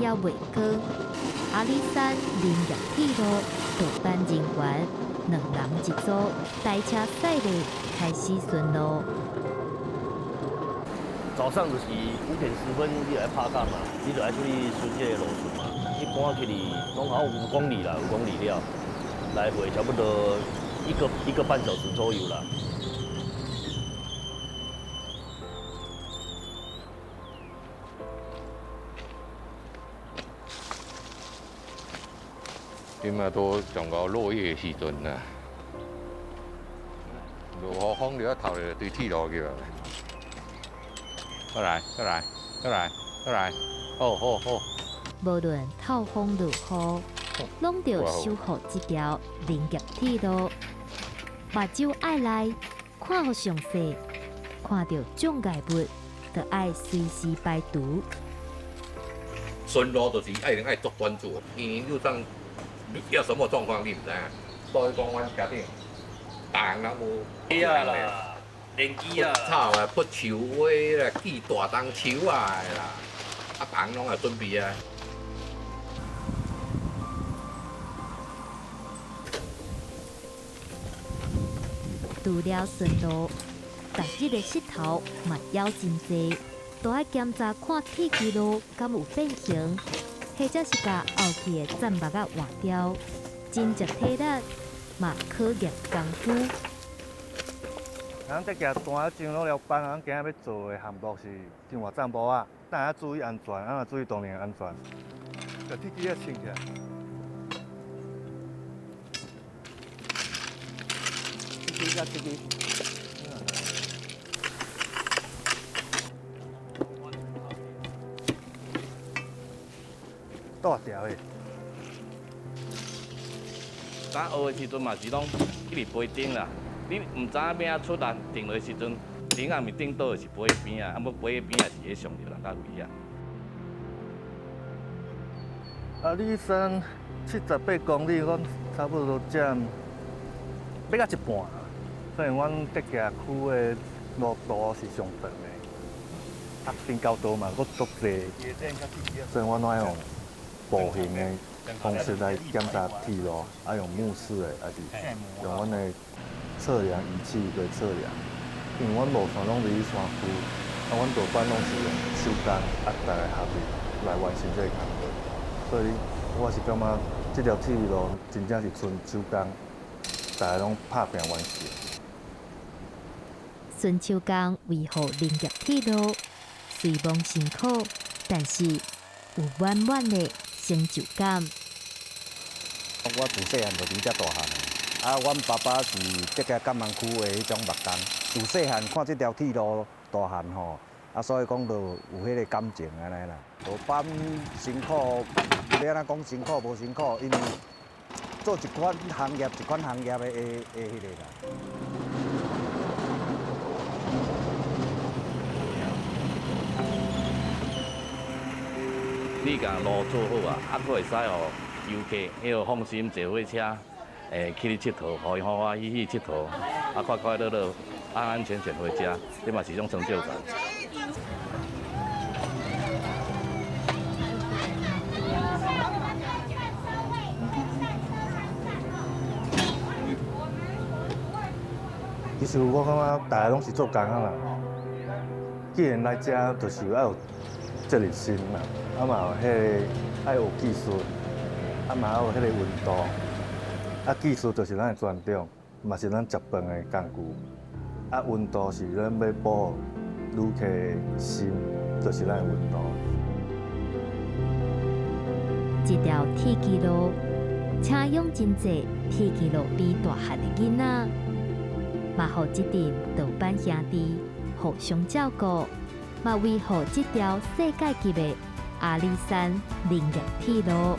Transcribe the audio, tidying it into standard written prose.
要袂高。阿里山林业铁路导班人员2人一组，台车驶入开始巡逻。早上就是5点10分，你来拍卡嘛，你就来出去巡这个路线嘛。一般起哩拢好5公里啦，5公里了，来回差不多一个半小时左右啦。今嘛都上到落叶的时阵啦，落雨风了头就对铁路去啊。过来，过来，过来，过来，好好好。无论透风落雨，拢着守护这条林业铁路。目睭爱来，看好详细，看到障碍物，就爱随时排除。巡逻就是一定爱做关注，因为路上有什么状况你唔知啊。所以讲，阮家庭大人无机啊啦，电机啊，草啊，拔树花啦，锯大丛树啊啦，大人拢会准备啊。除了顺路，逐日的石头嘛要真济，都爱检查看铁基路敢有变形，或者是甲后期的站目啊换掉，真值体力嘛考验功夫。咱这件单上路了班，咱今日要做的项目是上滑站步啊，咱要注意安全，咱要注意当然安全。把铁机要穿起来。铁机加铁机。大条的。咱学的时阵嘛是拢去伫杯顶啦，你唔知影边啊出力定落的时阵，顶啊面顶倒的是杯边啊，啊要杯边啊是迄上着人较危险。阿里山78公里，阮差不多占要到一半啊，所以阮这个区的路途是上长的，啊，边高度嘛，佫足济，所以阮爱用步行的方式来检查铁路，啊用目视的，还是用阮的测量仪器来测量。因为阮路线拢伫山区，啊，阮导班拢是用手工啊，大家合力来完成这个工作。所以我是感觉这条铁路真正是纯手工，大家拢拍拼完成。孙秋江维护林业铁路，虽忙辛苦，但是有满满的成就感。我自细汉就伫遮大汉的，啊，阮爸爸是这个甘芒区的迄种木工，自细汉看这条铁路大汉吼，啊，所以讲就有迄个感情安尼啦。下班辛苦，要安怎讲辛苦无辛苦，因为做一款行业的迄个啦。你甲路做好啊，啊，佫会使哦游客迄个放心坐火车，去佚佗，互伊欢欢喜喜佚佗，啊，快快乐乐、安安全全回家，这嘛是一种成就感。其实我感觉大家拢是做工啊啦，既然来遮，就是要有责任心啦，啊嘛有迄个爱有技术，啊嘛要有迄个运动，啊技术就是咱的专长，嘛是咱食饭的工具，啊运动是咱要保护旅客的心，就是咱的运动。这条铁基路，请用真济铁基路比大汉的囡仔，嘛互这阵导班兄弟互相照顾，嘛维护这条世界级的阿里山林业铁路。